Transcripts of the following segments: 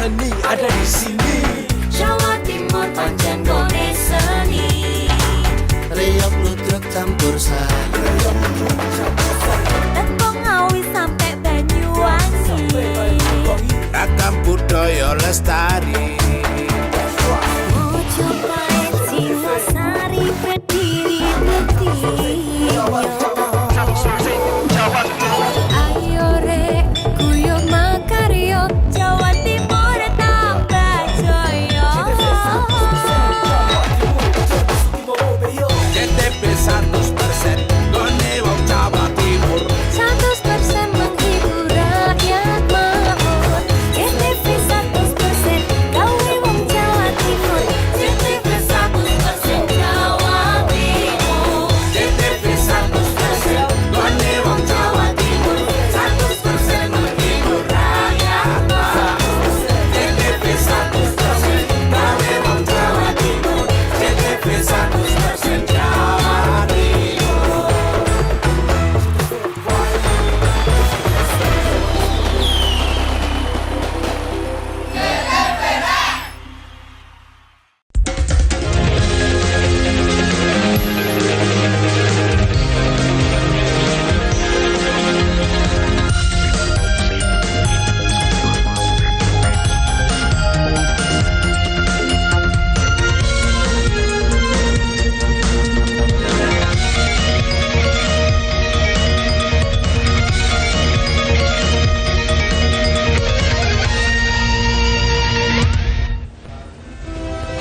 seni ada di sini. Jawa Timur pancen gone seni. Riok ludruk campur sari. Tembung Ngawi sampai Banyuwangi. Ragam budaya lestari. Mojopahit Singosari berdiri berdiri. Ayo rek guyub makaryo Jawa Timur tambah jaya. KTP 100% gone wong Jawa Timur. 100% menghibur rakyat makmur. KTP 100% gawe wong Jawa Timur. KTP 100% Jawa Timur. KTP 100% gone wong Jawa Timur. 100% menghibur rakyat makmur. KTP 100% gawe wong Jawa Timur. KTP 100% Jawa Timur.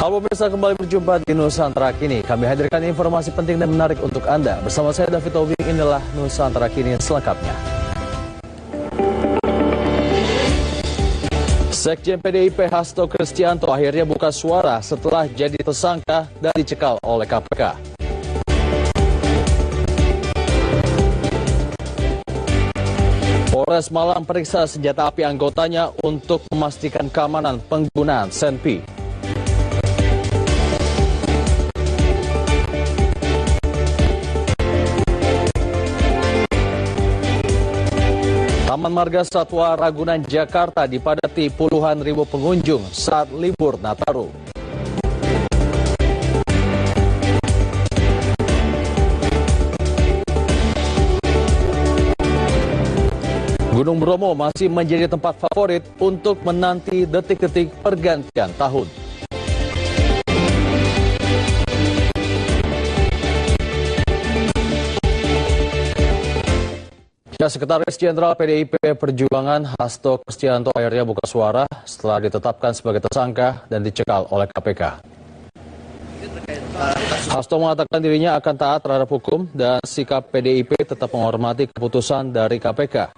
Halo pemirsa, kembali berjumpa di Nusantara Kini. Kami hadirkan informasi penting dan menarik untuk Anda. Bersama saya David Tobing, inilah Nusantara Kini selengkapnya. Sekjen PDIP Hasto Kristianto akhirnya buka suara setelah jadi tersangka dan dicekal oleh KPK. Polres Malang periksa senjata api anggotanya untuk memastikan keamanan penggunaan senpi. Taman Marga Satwa Ragunan, Jakarta dipadati puluhan ribu pengunjung saat libur Nataru. Gunung Bromo masih menjadi tempat favorit untuk menanti detik-detik pergantian tahun. Sekretaris Jenderal PDIP Perjuangan Hasto Kristianto akhirnya buka suara setelah ditetapkan sebagai tersangka dan dicekal oleh KPK. Hasto mengatakan dirinya akan taat terhadap hukum dan sikap PDIP tetap menghormati keputusan dari KPK.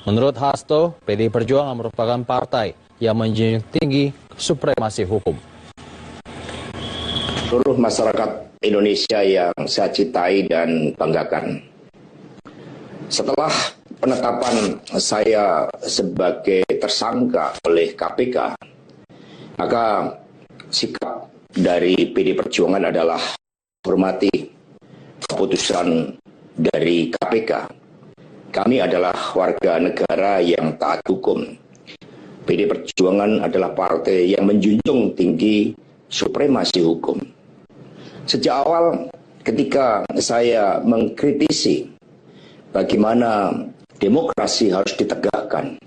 Menurut Hasto, PDI Perjuangan merupakan partai yang menjunjung tinggi supremasi hukum. Seluruh masyarakat Indonesia yang saya cintai dan banggakan. Setelah penetapan saya sebagai tersangka oleh KPK, maka sikap dari PD Perjuangan adalah hormati keputusan dari KPK. Kami adalah warga negara yang taat hukum. PD Perjuangan adalah partai yang menjunjung tinggi supremasi hukum. Sejak awal ketika saya mengkritisi bagaimana demokrasi harus ditegakkan,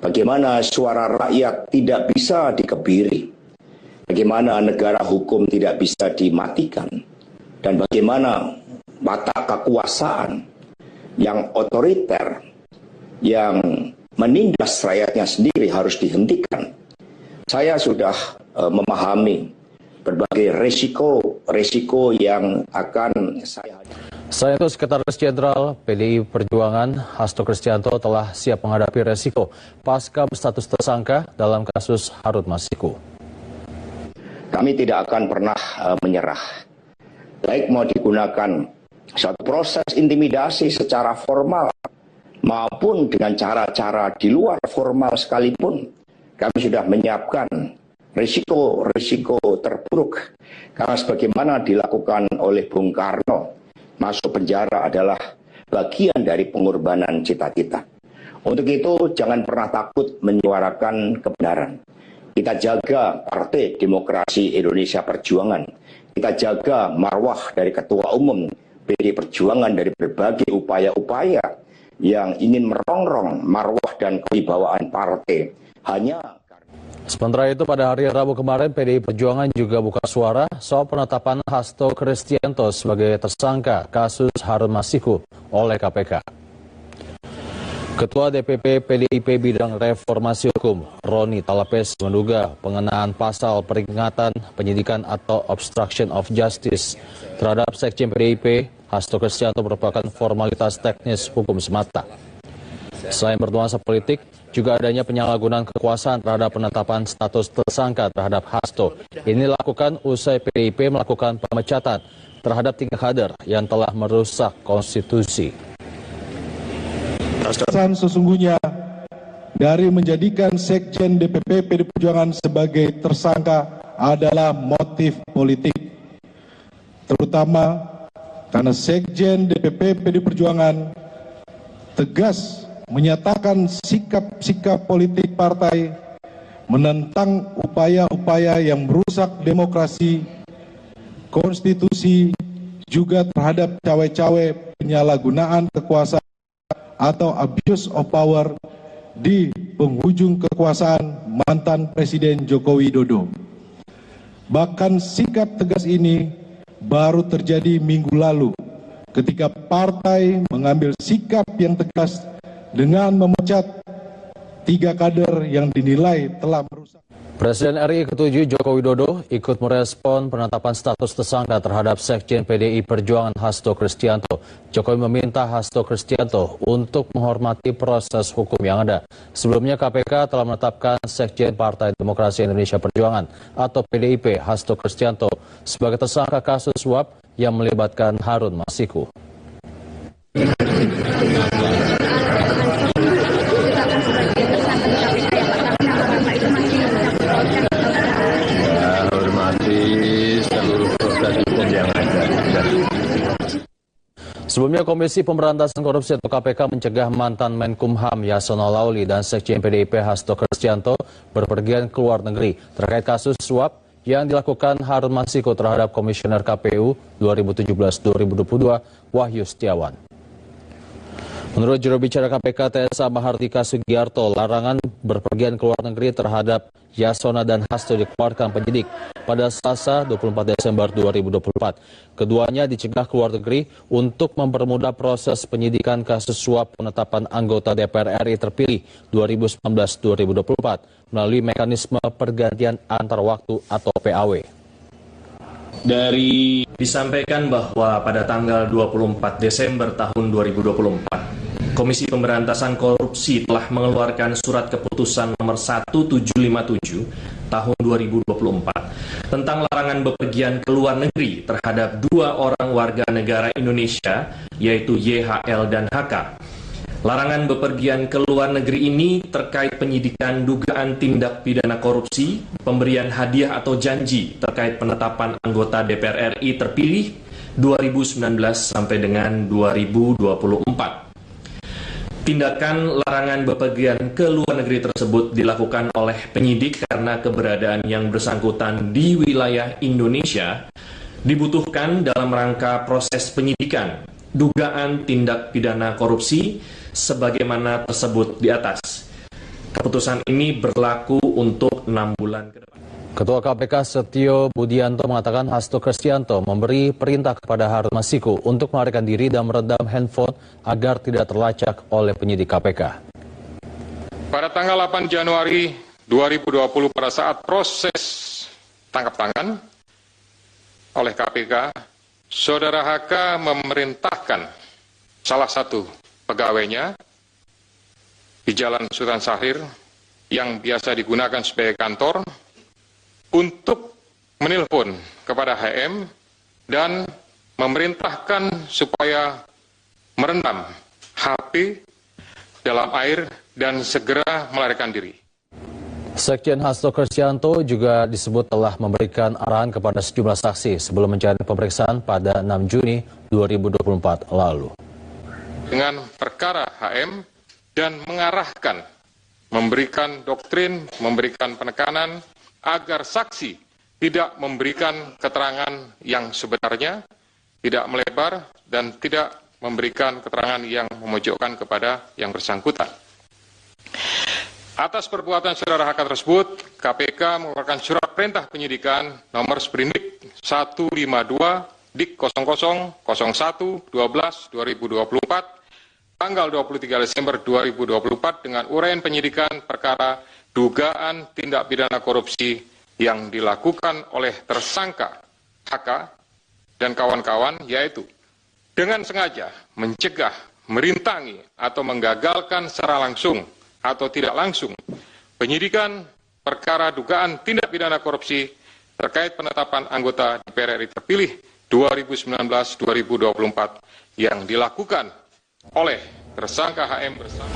bagaimana suara rakyat tidak bisa dikebiri, bagaimana negara hukum tidak bisa dimatikan, dan bagaimana mata kekuasaan yang otoriter, yang menindas rakyatnya sendiri harus dihentikan. Saya sudah memahami berbagai resiko yang akan saya hadapi. Selain itu, Sekretaris Jenderal PDI Perjuangan Hasto Kristianto telah siap menghadapi resiko pasca berstatus tersangka dalam kasus Harun Masiku. Kami tidak akan pernah menyerah. Baik mau digunakan suatu proses intimidasi secara formal maupun dengan cara-cara di luar formal sekalipun, kami sudah menyiapkan risiko terburuk. Karena sebagaimana dilakukan oleh Bung Karno, masuk penjara adalah bagian dari pengorbanan cita-cita. Untuk itu jangan pernah takut menyuarakan kebenaran. Kita jaga Partai Demokrasi Indonesia Perjuangan. Kita jaga marwah dari Ketua Umum PD Perjuangan dari berbagai upaya-upaya yang ingin merongrong marwah dan kewibawaan partai. Sementara itu pada hari Rabu kemarin PDI Perjuangan juga buka suara soal penetapan Hasto Kristianto sebagai tersangka kasus Harun Masiku oleh KPK. Ketua DPP PDIP bidang reformasi hukum, Roni Talapes, menduga pengenaan pasal peringatan penyidikan atau obstruction of justice terhadap Sekjen PDIP Hasto Kristianto merupakan formalitas teknis hukum semata. Selain bernuansa politik, juga adanya penyalahgunaan kekuasaan terhadap penetapan status tersangka terhadap Hasto. Ini dilakukan usai PDIP melakukan pemecatan terhadap 3 kader yang telah merusak konstitusi. Sesungguhnya dari menjadikan Sekjen DPP PD Perjuangan sebagai tersangka adalah motif politik, terutama karena Sekjen DPP PD Perjuangan tegas menyatakan sikap-sikap politik partai menentang upaya-upaya yang merusak demokrasi, konstitusi, juga terhadap cawe-cawe penyalahgunaan kekuasaan atau abuse of power di penghujung kekuasaan mantan Presiden Joko Widodo. Bahkan sikap tegas ini baru terjadi minggu lalu ketika partai mengambil sikap yang tegas dengan memecat 3 kader yang dinilai telah merusak. Presiden RI ke-7 Joko Widodo ikut merespon penetapan status tersangka terhadap Sekjen PDI Perjuangan Hasto Kristianto. Jokowi meminta Hasto Kristianto untuk menghormati proses hukum yang ada. Sebelumnya KPK telah menetapkan Sekjen Partai Demokrasi Indonesia Perjuangan atau PDIP Hasto Kristianto sebagai tersangka kasus suap yang melibatkan Harun Masiku. Sebelumnya Komisi Pemberantasan Korupsi atau KPK mencegah mantan Menkumham Yasona Lauli dan Sekjen PDIP Hasto Kristianto berpergian ke luar negeri terkait kasus suap yang dilakukan Harun Masiku terhadap Komisioner KPU 2017-2022 Wahyu Setiawan. Menurut juru bicara KPK TSA Mahardika Sugiarto, larangan berpergian ke luar negeri terhadap Yasona dan Hasto dikeluarkan penyidik pada Selasa 24 Desember 2024. Keduanya dicegah ke luar negeri untuk mempermudah proses penyidikan kasus suap penetapan anggota DPR RI terpilih 2019-2024 melalui mekanisme pergantian antar waktu atau PAW. Disampaikan bahwa pada tanggal 24 Desember tahun 2024, Komisi Pemberantasan Korupsi telah mengeluarkan surat keputusan nomor 1757 tahun 2024 tentang larangan bepergian ke luar negeri terhadap 2 orang warga negara Indonesia, yaitu YHL dan HK. Larangan bepergian ke luar negeri ini terkait penyidikan dugaan tindak pidana korupsi, pemberian hadiah atau janji terkait penetapan anggota DPR RI terpilih 2019 sampai dengan 2024. Tindakan larangan bepergian ke luar negeri tersebut dilakukan oleh penyidik karena keberadaan yang bersangkutan di wilayah Indonesia dibutuhkan dalam rangka proses penyidikan dugaan tindak pidana korupsi sebagaimana tersebut di atas. Keputusan ini berlaku untuk 6 bulan ke depan. Ketua KPK Setio Budianto mengatakan Hasto Kristianto memberi perintah kepada Harun Masiku untuk melarikan diri dan meredam handphone agar tidak terlacak oleh penyidik KPK. Pada tanggal 8 Januari 2020 pada saat proses tangkap tangan oleh KPK, Saudara HK memerintahkan salah satu pegawainya di Jalan Sultan Syahrir yang biasa digunakan sebagai kantor untuk menelpon kepada HM dan memerintahkan supaya merendam HP dalam air dan segera melarikan diri. Sekjen Hasto Kristianto juga disebut telah memberikan arahan kepada sejumlah saksi sebelum menjalani pemeriksaan pada 6 Juni 2024 lalu. Dengan perkara HM dan mengarahkan, memberikan doktrin, memberikan penekanan agar saksi tidak memberikan keterangan yang sebenarnya, tidak melebar, dan tidak memberikan keterangan yang memojokkan kepada yang bersangkutan. Atas perbuatan saudara HK tersebut, KPK mengeluarkan surat perintah penyidikan nomor Sprindik 152-01-12-2024 tanggal 23 Desember 2024 dengan uraian penyidikan perkara dugaan tindak pidana korupsi yang dilakukan oleh tersangka HK dan kawan-kawan, yaitu dengan sengaja mencegah, merintangi, atau menggagalkan secara langsung atau tidak langsung penyidikan perkara dugaan tindak pidana korupsi terkait penetapan anggota DPR RI terpilih 2019-2024 yang dilakukan oleh tersangka HM bersama.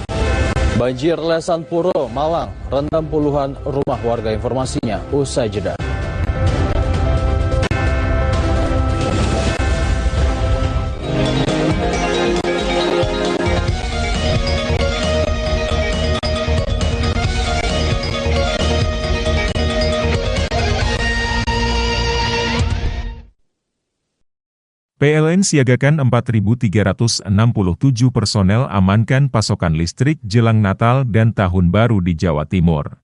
Banjir Lesan Puro, Malang, rendam puluhan rumah warga. Informasinya usai jeda. PLN siagakan 4.367 personel amankan pasokan listrik jelang Natal dan Tahun Baru di Jawa Timur.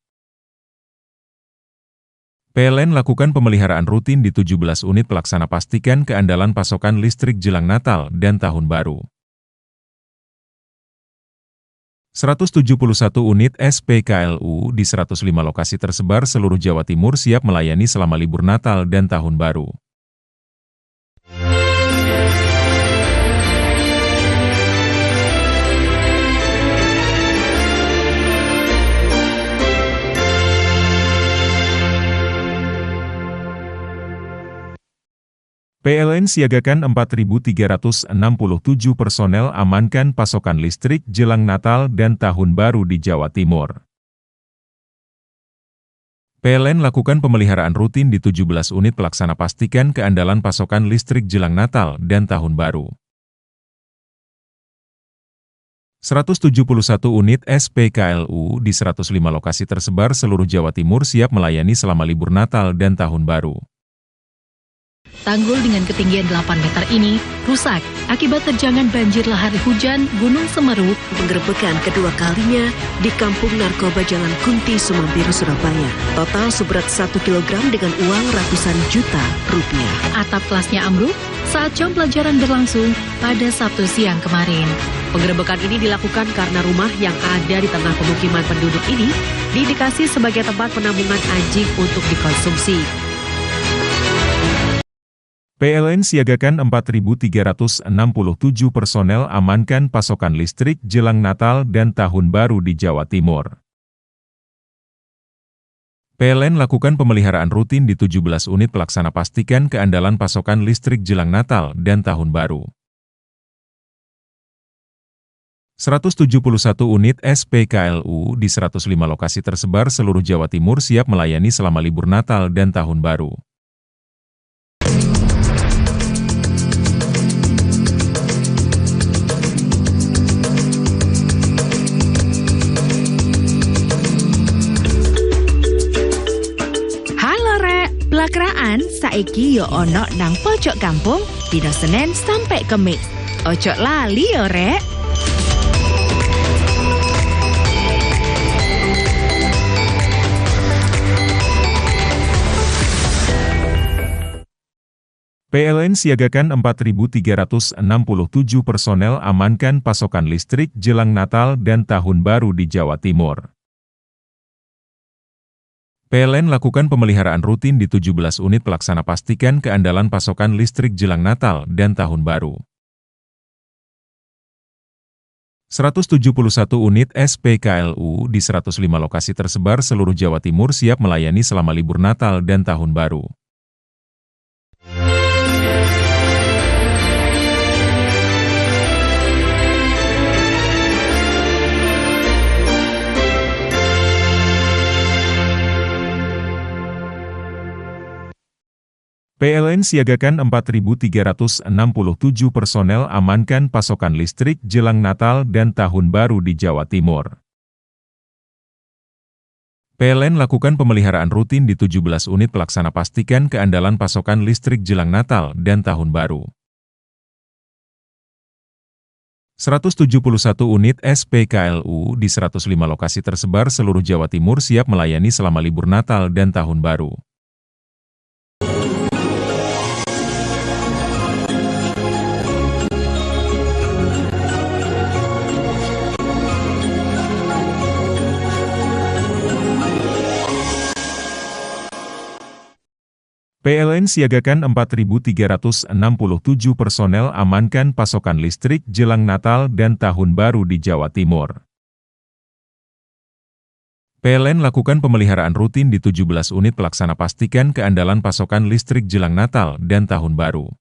PLN lakukan pemeliharaan rutin di 17 unit pelaksana pastikan keandalan pasokan listrik jelang Natal dan Tahun Baru. 171 unit SPKLU di 105 lokasi tersebar seluruh Jawa Timur siap melayani selama libur Natal dan Tahun Baru. PLN siagakan 4.367 personel amankan pasokan listrik jelang Natal dan Tahun Baru di Jawa Timur. PLN lakukan pemeliharaan rutin di 17 unit pelaksana pastikan keandalan pasokan listrik jelang Natal dan Tahun Baru. 171 unit SPKLU di 105 lokasi tersebar seluruh Jawa Timur siap melayani selama libur Natal dan Tahun Baru. Tanggul dengan ketinggian 8 meter ini rusak akibat terjangan banjir lahar hujan Gunung Semeru. Penggerebekan kedua kalinya di Kampung Narkoba Jalan Kunti, Semambiru, Surabaya. Total seberat 1 kilogram dengan uang ratusan juta rupiah. Atap kelasnya ambruk saat jam pelajaran berlangsung pada Sabtu siang kemarin. Penggerebekan ini dilakukan karena rumah yang ada di tengah pemukiman penduduk ini diindikasi sebagai tempat penampungan anjing untuk dikonsumsi. PLN siagakan 4.367 personel amankan pasokan listrik jelang Natal dan Tahun Baru di Jawa Timur. PLN lakukan pemeliharaan rutin di 17 unit pelaksana pastikan keandalan pasokan listrik jelang Natal dan Tahun Baru. 171 unit SPKLU di 105 lokasi tersebar seluruh Jawa Timur siap melayani selama libur Natal dan Tahun Baru. Pelakraan saiki yo ono nang pojok kampung dina Senin sampai Kemis. Ojo lali yo rek. PLN siagakan 4.367 personel amankan pasokan listrik jelang Natal dan Tahun Baru di Jawa Timur. PLN lakukan pemeliharaan rutin di 17 unit pelaksana pastikan keandalan pasokan listrik jelang Natal dan Tahun Baru. 171 unit SPKLU di 105 lokasi tersebar seluruh Jawa Timur siap melayani selama libur Natal dan Tahun Baru. PLN siagakan 4.367 personel amankan pasokan listrik jelang Natal dan Tahun Baru di Jawa Timur. PLN lakukan pemeliharaan rutin di 17 unit pelaksana pastikan keandalan pasokan listrik jelang Natal dan Tahun Baru. 171 unit SPKLU di 105 lokasi tersebar seluruh Jawa Timur siap melayani selama libur Natal dan Tahun Baru. PLN siagakan 4.367 personel amankan pasokan listrik jelang Natal dan Tahun Baru di Jawa Timur. PLN lakukan pemeliharaan rutin di 17 unit pelaksana pastikan keandalan pasokan listrik jelang Natal dan Tahun Baru.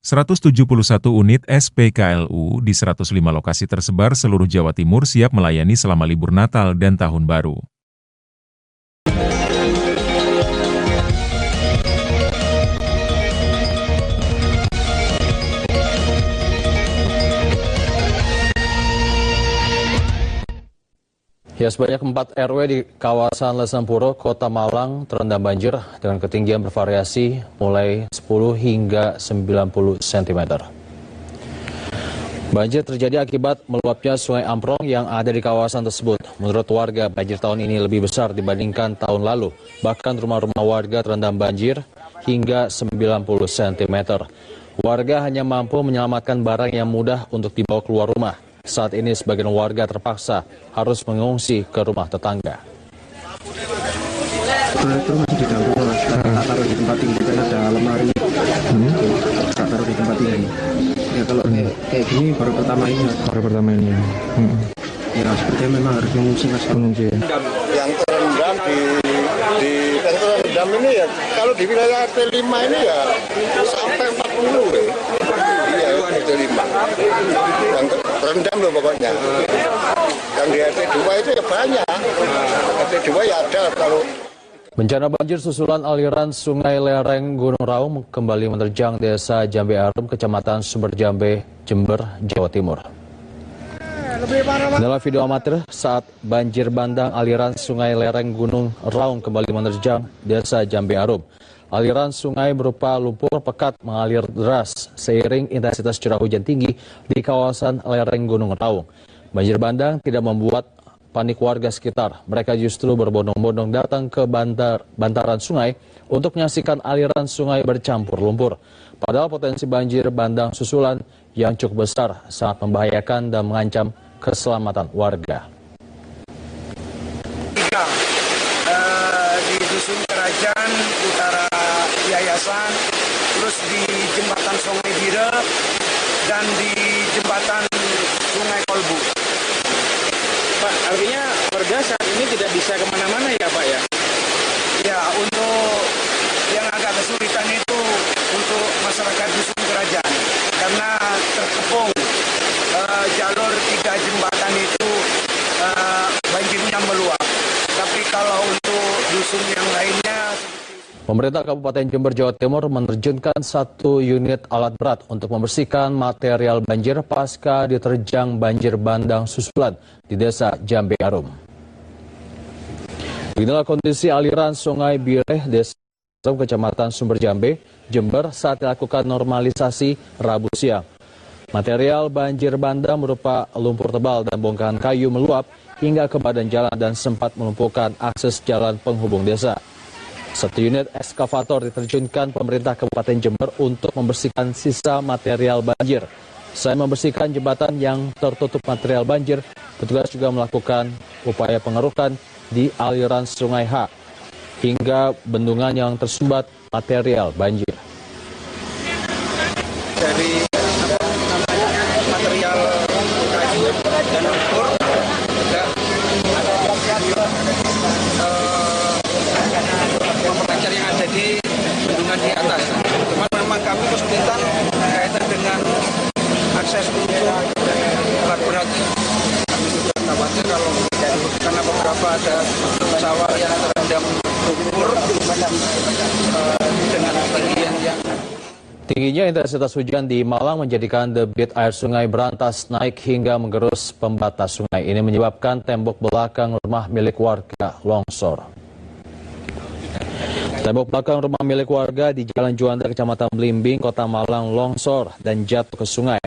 171 unit SPKLU di 105 lokasi tersebar seluruh Jawa Timur siap melayani selama libur Natal dan Tahun Baru. Ya, sebanyak 4 RW di kawasan Lesampuro, Kota Malang terendam banjir dengan ketinggian bervariasi mulai 10 hingga 90 cm. Banjir terjadi akibat meluapnya Sungai Amprong yang ada di kawasan tersebut. Menurut warga, banjir tahun ini lebih besar dibandingkan tahun lalu. Bahkan rumah-rumah warga terendam banjir hingga 90 cm. Warga hanya mampu menyelamatkan barang yang mudah untuk dibawa keluar rumah. Saat ini sebagian warga terpaksa harus mengungsi ke rumah tetangga. Itu masih di dalam rumah, tak taruh di tempat tinggi, kan ada lemari, tak taruh di tempat tinggi. Ya kalau kayak gini baru pertama ini. Ya sepertinya memang harus mengungsi mas. Yang terendam yang terendam ini ya kalau di wilayah RT5 ini ya sampai 40 ya. Iya RT5 yang terendam loh pokoknya. Yang di RT2 itu ya banyak. RT2 ya ada kalau. Bencana banjir susulan aliran Sungai Lereng Gunung Raung kembali menerjang Desa Jambe Arum, Kecamatan Sumber Jambe, Jember, Jawa Timur. Inilah video amatir saat banjir bandang aliran Sungai Lereng Gunung Raung kembali menerjang Desa Jambe Arum. Aliran sungai berupa lumpur pekat mengalir deras seiring intensitas curah hujan tinggi di kawasan lereng Gunung Raung. Banjir bandang tidak membuat panik warga sekitar. Mereka justru berbondong-bondong datang ke bantaran sungai untuk menyaksikan aliran sungai bercampur lumpur. Padahal potensi banjir bandang susulan yang cukup besar sangat membahayakan dan mengancam keselamatan warga. Di Dusun Kerajaan, Utara Yayasan, terus di Jembatan Sungai Bire, dan di Jembatan Sungai Kolbu. Pak, artinya warga saat ini tidak bisa kemana-mana ya Pak ya? Ya, untuk yang agak kesulitan itu untuk masyarakat Dusun Kerajaan. Karena terkepung jalur 3 jembatan itu banjirnya meluap. Tapi kalau untuk dusun yang lainnya... Pemerintah Kabupaten Jember, Jawa Timur menerjunkan 1 unit alat berat untuk membersihkan material banjir pasca diterjang banjir bandang susulan di Desa Jambe Arum. Inilah kondisi aliran Sungai Bire, Desa Kecamatan Sumber Jambe, Jember saat dilakukan normalisasi Rabu siang. Material banjir bandang berupa lumpur tebal dan bongkahan kayu meluap hingga ke badan jalan dan sempat melumpuhkan akses jalan penghubung desa. 1 unit ekskavator diterjunkan pemerintah Kabupaten Jember untuk membersihkan sisa material banjir. Selain membersihkan jembatan yang tertutup material banjir, petugas juga melakukan upaya pengerukan di aliran Sungai H hingga bendungan yang tersumbat material banjir. Dari material kayu dan lumpur juga pengecar yang ada di bendungan di atas. Cuman memang kami kesulitan kaitan dengan akses untuk alat berat. Kami juga khawatir kalau karena beberapa ada sawah yang terendam lumpur dengan ketinggian yang Tingginya intensitas hujan di Malang menjadikan debit air sungai Berantas naik hingga menggerus pembatas sungai. Ini menyebabkan tembok belakang rumah milik warga longsor. Tembok belakang rumah milik warga di Jalan Juanda, Kecamatan Belimbing, Kota Malang longsor dan jatuh ke sungai.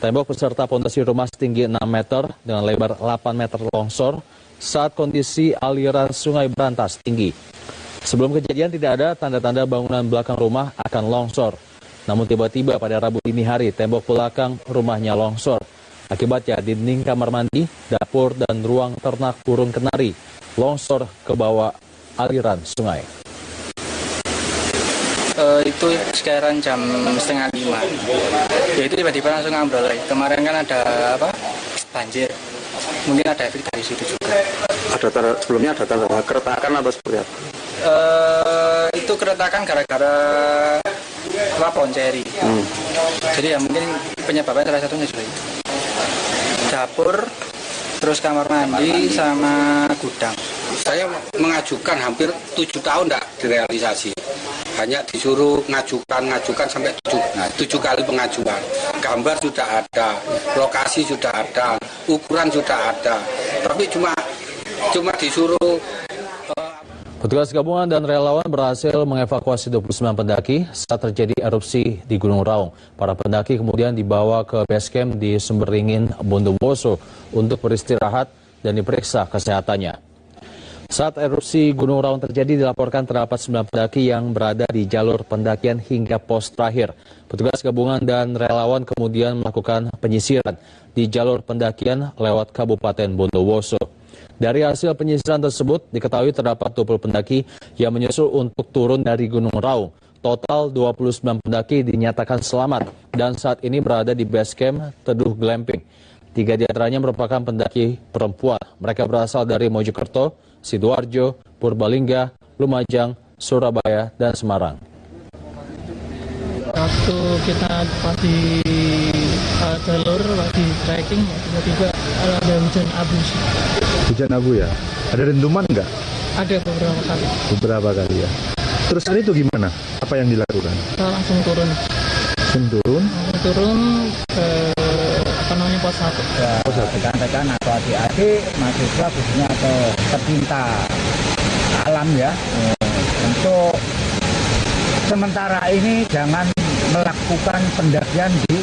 Tembok beserta pondasi rumah setinggi 6 meter dengan lebar 8 meter longsor saat kondisi aliran sungai Berantas tinggi. Sebelum kejadian tidak ada tanda-tanda bangunan belakang rumah akan longsor. Namun tiba-tiba pada Rabu dini hari tembok belakang rumahnya longsor. Akibatnya dinding kamar mandi, dapur dan ruang ternak burung kenari longsor ke bawah aliran sungai. Itu sekarang jam 4:30. Ya itu tiba-tiba langsung ambrol. Kemarin kan ada banjir. Mungkin ada efek dari situ juga. Sebelumnya ada tanda keretakan atau seperti apa? Itu keretakan gara-gara ponceri. Jadi ya mungkin penyebabnya salah satunya juga itu. Dapur, terus kamar mandi sama gudang. Saya mengajukan hampir 7 tahun tidak direalisasi. Hanya disuruh ngajukan sampai 7 kali pengajuan. Gambar sudah ada, lokasi sudah ada, ukuran sudah ada. Tapi cuma disuruh. Petugas gabungan dan relawan berhasil mengevakuasi 29 pendaki saat terjadi erupsi di Gunung Raung. Para pendaki kemudian dibawa ke base camp di Sumberingin, Bondowoso untuk beristirahat dan diperiksa kesehatannya. Saat erupsi Gunung Raung terjadi dilaporkan terdapat 9 pendaki yang berada di jalur pendakian hingga pos terakhir. Petugas gabungan dan relawan kemudian melakukan penyisiran di jalur pendakian lewat Kabupaten Bondowoso. Dari hasil penyisiran tersebut, diketahui terdapat 20 pendaki yang menyusul untuk turun dari Gunung Raung. Total 29 pendaki dinyatakan selamat dan saat ini berada di base camp Teduh Glamping. 3 diantaranya merupakan pendaki perempuan. Mereka berasal dari Mojokerto, Sidoarjo, Purbalingga, Lumajang, Surabaya, dan Semarang. Waktu kita di jalur, di trekking, tiba-tiba ada hujan abu. Hujan abu ya? Ada dentuman nggak? Ada beberapa kali. Beberapa kali ya. Terus hari itu gimana? Apa yang dilakukan? Kita langsung turun. Langsung turun? Langsung turun ke pos 1. Ya, rekan-rekan atau adik-adik mahasiswa khususnya atau pecinta alam ya. Untuk sementara ini jangan melakukan pendakian di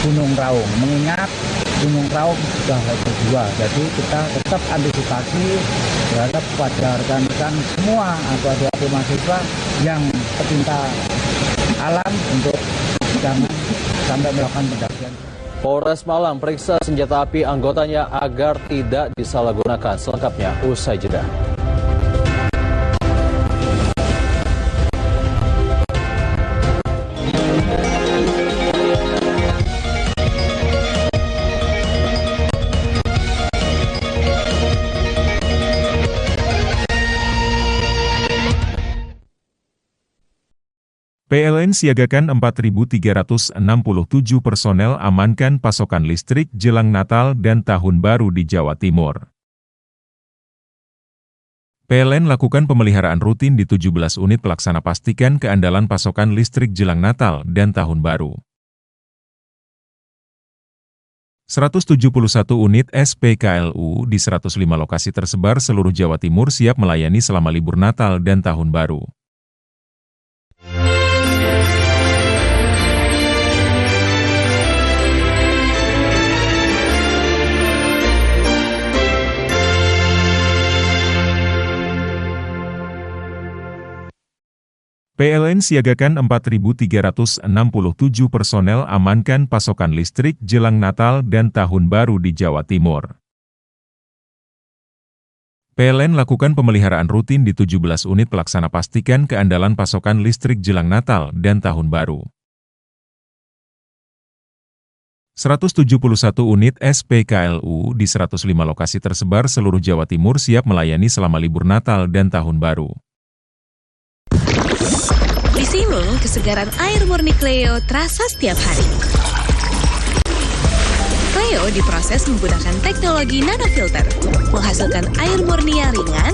Gunung Raung, mengingat Gunung Raung sudah level 2, jadi kita tetap antisipasi terhadap pada rekan-rekan semua atau adik-adik mahasiswa yang pecinta alam untuk jangan sampai melakukan pendakian. Polres Malang periksa senjata api anggotanya agar tidak disalahgunakan. Selengkapnya usai jeda. PLN siagakan 4.367 personel amankan pasokan listrik jelang Natal dan Tahun Baru di Jawa Timur. PLN lakukan pemeliharaan rutin di 17 unit pelaksana pastikan keandalan pasokan listrik jelang Natal dan Tahun Baru. 171 unit SPKLU di 105 lokasi tersebar seluruh Jawa Timur siap melayani selama libur Natal dan Tahun Baru. PLN siagakan 4.367 personel amankan pasokan listrik jelang Natal dan Tahun Baru di Jawa Timur. PLN lakukan pemeliharaan rutin di 17 unit pelaksana pastikan keandalan pasokan listrik jelang Natal dan Tahun Baru. 171 unit SPKLU di 105 lokasi tersebar seluruh Jawa Timur siap melayani selama libur Natal dan Tahun Baru. Isimu kesegaran air murni Cleo terasa setiap hari. Cleo diproses menggunakan teknologi nanofilter, menghasilkan air murni yang ringan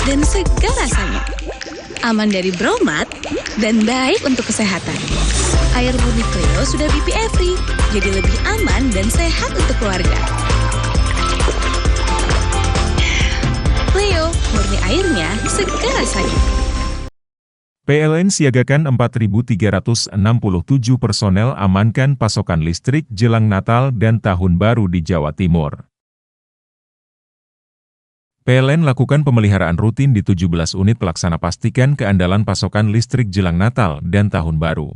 dan segar rasanya. Aman dari bromat dan baik untuk kesehatan. Air murni Cleo sudah BPA free, jadi lebih aman dan sehat untuk keluarga. Cleo, murni airnya segar rasanya. PLN siagakan 4.367 personel amankan pasokan listrik jelang Natal dan Tahun Baru di Jawa Timur. PLN lakukan pemeliharaan rutin di 17 unit pelaksana pastikan keandalan pasokan listrik jelang Natal dan Tahun Baru.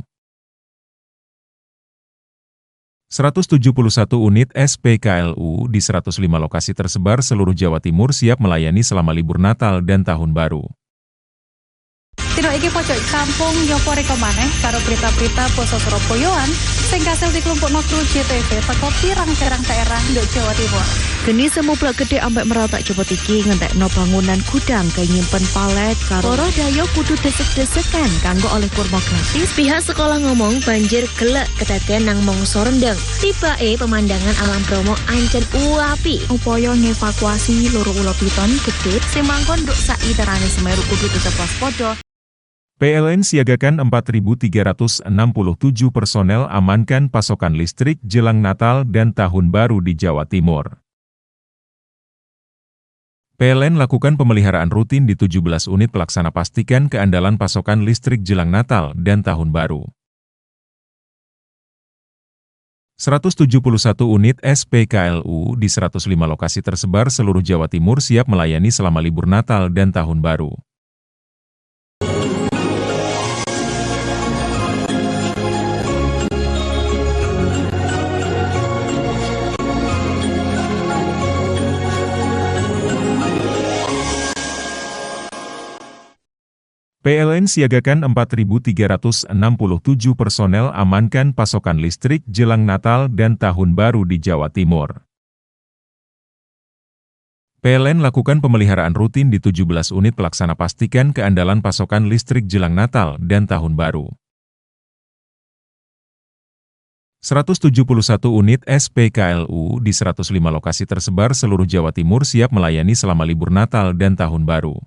171 unit SPKLU di 105 lokasi tersebar seluruh Jawa Timur siap melayani selama libur Natal dan Tahun Baru. Tino iki pojok kampung nyopo reko maneh karo berita-berita basa Surabayaan sing kasil dikelompokno kru JTV teko pirang-pirang daerah nduk Jawa Timur. Geni semublak gede ambek meratak cepet iki ngentekno bangunan gudang kaya nyimpen palet karo para dayo kudu desek-desekan kanggo oleh kurma gratis. Pihak sekolah ngomong banjir gelek kedaden nang mangsa rendeng. Tibake pemandangan alam Bromo ancen uapi. Upaya ngevakuasi loro ula piton gede sing mangkon nduk sak iterane Semeru kudu tetep waspada. PLN siagakan 4.367 personel amankan pasokan listrik jelang Natal dan Tahun Baru di Jawa Timur. PLN lakukan pemeliharaan rutin di 17 unit pelaksana pastikan keandalan pasokan listrik jelang Natal dan Tahun Baru. 171 unit SPKLU di 105 lokasi tersebar seluruh Jawa Timur siap melayani selama libur Natal dan Tahun Baru. PLN siagakan 4.367 personel amankan pasokan listrik jelang Natal dan Tahun Baru di Jawa Timur. PLN lakukan pemeliharaan rutin di 17 unit pelaksana pastikan keandalan pasokan listrik jelang Natal dan Tahun Baru. 171 unit SPKLU di 105 lokasi tersebar seluruh Jawa Timur siap melayani selama libur Natal dan Tahun Baru.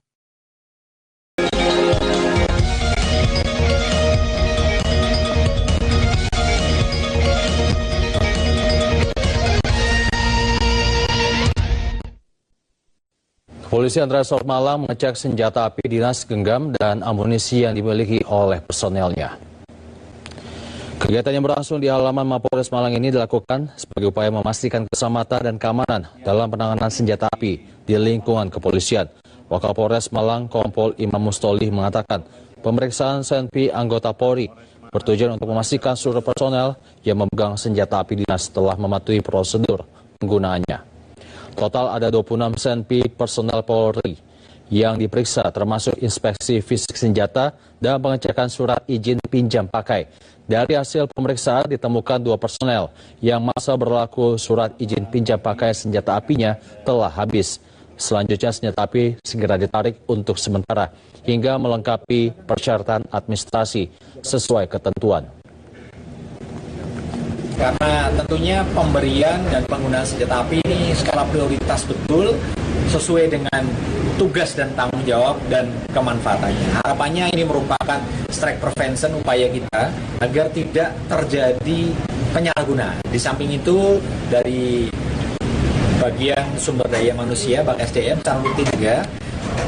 Kepolisian Resort Malang mengecek senjata api dinas, genggam, dan amunisi yang dimiliki oleh personelnya. Kegiatan yang berlangsung di halaman Mapolres Malang ini dilakukan sebagai upaya memastikan keselamatan dan keamanan dalam penanganan senjata api di lingkungan kepolisian. Wakapolres Malang Kompol Imam Mustolih mengatakan pemeriksaan SNP anggota Polri bertujuan untuk memastikan seluruh personel yang memegang senjata api dinas telah mematuhi prosedur penggunaannya. Total ada 26 SNP personel Polri yang diperiksa termasuk inspeksi fisik senjata dan pengecekan surat izin pinjam pakai. Dari hasil pemeriksaan ditemukan 2 personel yang masa berlaku surat izin pinjam pakai senjata apinya telah habis. Selanjutnya senjata api segera ditarik untuk sementara hingga melengkapi persyaratan administrasi sesuai ketentuan. Karena tentunya pemberian dan penggunaan senjata api ini skala prioritas betul sesuai dengan tugas dan tanggung jawab dan kemanfaatannya. Harapannya ini merupakan strike prevention upaya kita agar tidak terjadi penyalahgunaan. Di samping itu dari bagian sumber daya manusia, Bank SDM, secara rutin juga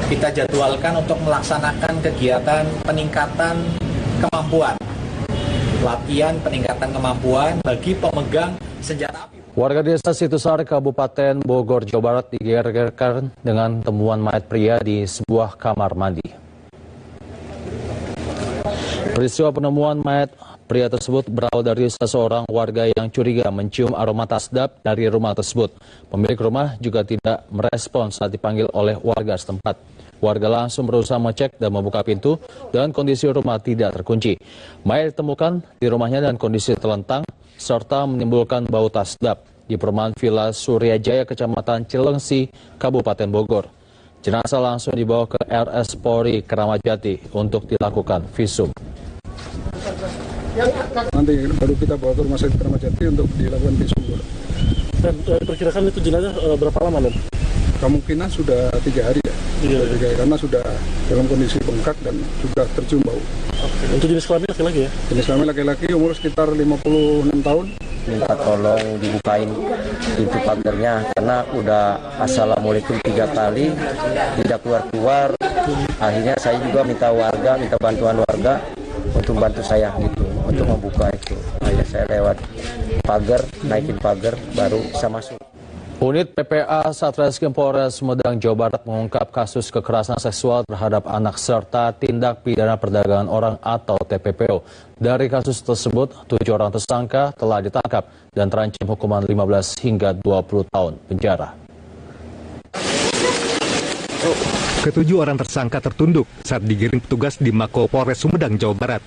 kita jadwalkan untuk melaksanakan kegiatan peningkatan kemampuan. Latihan peningkatan kemampuan bagi pemegang senjata api. Warga desa Situsari, Kabupaten Bogor, Jawa Barat digegerkan dengan temuan mayat pria di sebuah kamar mandi. Peristiwa penemuan mayat pria tersebut berawal dari seseorang warga yang curiga mencium aroma tak sedap dari rumah tersebut. Pemilik rumah juga tidak merespon saat dipanggil oleh warga setempat. Warga langsung berusaha mengecek dan membuka pintu dan kondisi rumah tidak terkunci. Mayat ditemukan di rumahnya dan kondisi terlentang serta menimbulkan bau tak sedap di perumahan Villa Surya Jaya, Kecamatan Cilengsi, Kabupaten Bogor. Jenazah langsung dibawa ke RS Polri Kramat Jati untuk dilakukan visum. Nanti baru kita bawa ke rumah sakit Kramat Jati untuk dilakukan visum. Dan perkirakan itu jenazah berapa lama, Dan? Kemungkinan sudah 3 hari ya. Iya, karena sudah dalam kondisi bengkak dan sudah tercium bau. Untuk jenis kelamin laki-laki ya? Jenis kelamin laki-laki umur sekitar 56 tahun. Minta tolong dibukain pintu pagarnya karena udah assalamualaikum 3 kali tidak keluar-keluar. Akhirnya saya juga minta bantuan warga untuk bantu saya gitu, untuk membuka itu. Akhirnya saya lewat pagar, naikin pagar baru bisa masuk. Unit PPA Satreskrim Polres Sumedang, Jawa Barat mengungkap kasus kekerasan seksual terhadap anak serta tindak pidana perdagangan orang atau TPPO. Dari kasus tersebut, 7 orang tersangka telah ditangkap dan terancam hukuman 15 hingga 20 tahun penjara. Ketujuh orang tersangka tertunduk saat digiring petugas di Mako Polres Sumedang, Jawa Barat.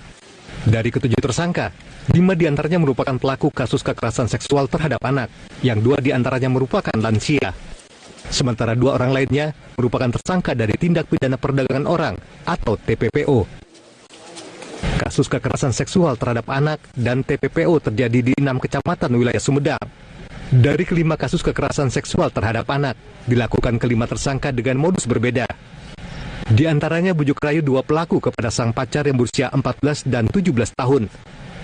Dari ketujuh tersangka, 5 diantaranya merupakan pelaku kasus kekerasan seksual terhadap anak, yang 2 diantaranya merupakan lansia. Sementara 2 orang lainnya merupakan tersangka dari tindak pidana perdagangan orang atau TPPO. Kasus kekerasan seksual terhadap anak dan TPPO terjadi di 6 kecamatan wilayah Sumedang. Dari kelima kasus kekerasan seksual terhadap anak, dilakukan kelima tersangka dengan modus berbeda. Di antaranya bujuk rayu 2 pelaku kepada sang pacar yang berusia 14 dan 17 tahun.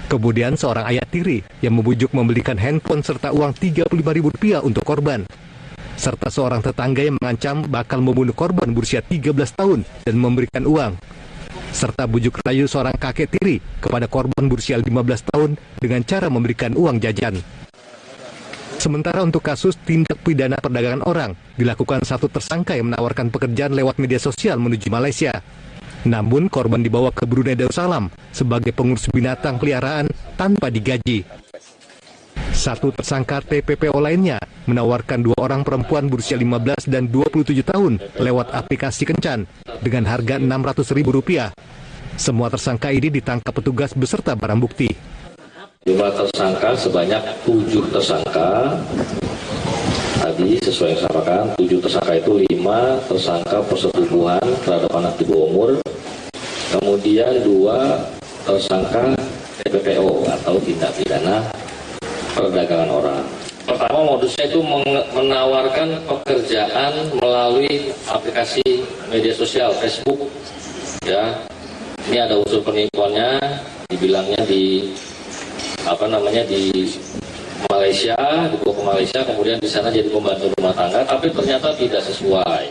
Kemudian seorang ayah tiri yang membujuk membelikan handphone serta uang Rp35.000 untuk korban. Serta seorang tetangga yang mengancam bakal membunuh korban berusia 13 tahun dan memberikan uang. Serta bujuk rayu seorang kakek tiri kepada korban berusia 15 tahun dengan cara memberikan uang jajan. Sementara untuk kasus tindak pidana perdagangan orang, dilakukan 1 tersangka yang menawarkan pekerjaan lewat media sosial menuju Malaysia. Namun korban dibawa ke Brunei Darussalam sebagai pengurus binatang peliharaan tanpa digaji. 1 tersangka TPPO lainnya menawarkan 2 orang perempuan berusia 15 dan 27 tahun lewat aplikasi Kencan dengan harga Rp600.000. Semua tersangka ini ditangkap petugas beserta barang bukti. Jumlah tersangka sebanyak 7 tersangka. Tadi sesuai yang disampaikan, 7 tersangka itu 5 tersangka persetubuhan terhadap anak di bawah umur. Kemudian 2 tersangka TPPO atau tindak pidana perdagangan orang. Pertama, modusnya itu menawarkan pekerjaan melalui aplikasi media sosial Facebook. Ya, ini ada unsur penipuannya, dibilangnya di Malaysia, dibawa ke Malaysia, kemudian di sana jadi pembantu rumah tangga, tapi ternyata tidak sesuai.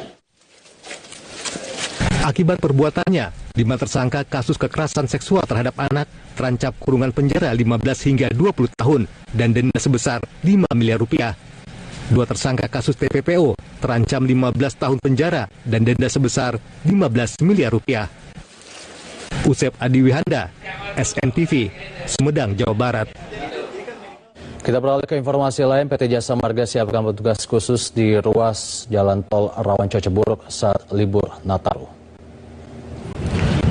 Akibat perbuatannya, 5 tersangka kasus kekerasan seksual terhadap anak terancam kurungan penjara 15 hingga 20 tahun dan denda sebesar Rp5 miliar. 2 tersangka kasus TPPO terancam 15 tahun penjara dan denda sebesar Rp15 miliar. Usep Adiwihanda, SNTV, Sumedang, Jawa Barat. Kita beralih ke informasi lain. PT Jasa Marga siapkan petugas khusus di ruas jalan tol rawan cuaca buruk saat libur Nataru.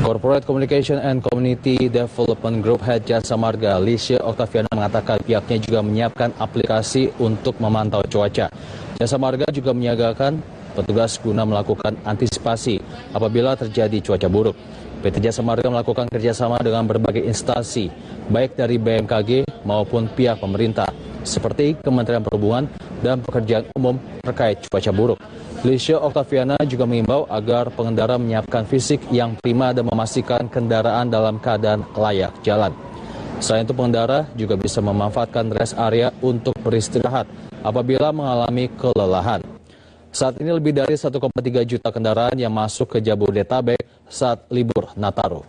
Corporate Communication and Community Development Group Head Jasa Marga, Lisha Octaviana, mengatakan pihaknya juga menyiapkan aplikasi untuk memantau cuaca. Jasa Marga juga menyiagakan petugas guna melakukan antisipasi apabila terjadi cuaca buruk. PT Jasa Marga melakukan kerjasama dengan berbagai instansi, baik dari BMKG maupun pihak pemerintah, seperti Kementerian Perhubungan dan Pekerjaan Umum terkait cuaca buruk. Lisha Octaviana juga mengimbau agar pengendara menyiapkan fisik yang prima dan memastikan kendaraan dalam keadaan layak jalan. Selain itu, pengendara juga bisa memanfaatkan rest area untuk beristirahat apabila mengalami kelelahan. Saat ini lebih dari 1,3 juta kendaraan yang masuk ke Jabodetabek saat libur Nataru.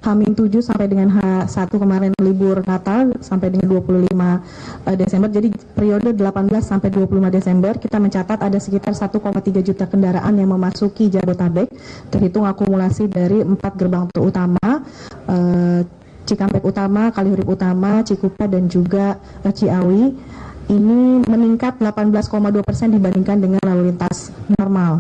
H-7 sampai dengan H1 kemarin libur Natal sampai dengan 25 Desember. Jadi periode 18 sampai 25 Desember kita mencatat ada sekitar 1,3 juta kendaraan yang memasuki Jabodetabek. Terhitung akumulasi dari 4 gerbang tol utama, Cikampek Utama, Kalihurip Utama, Cikupa dan juga Ciawi. Ini meningkat 18,2% dibandingkan dengan lalu lintas normal.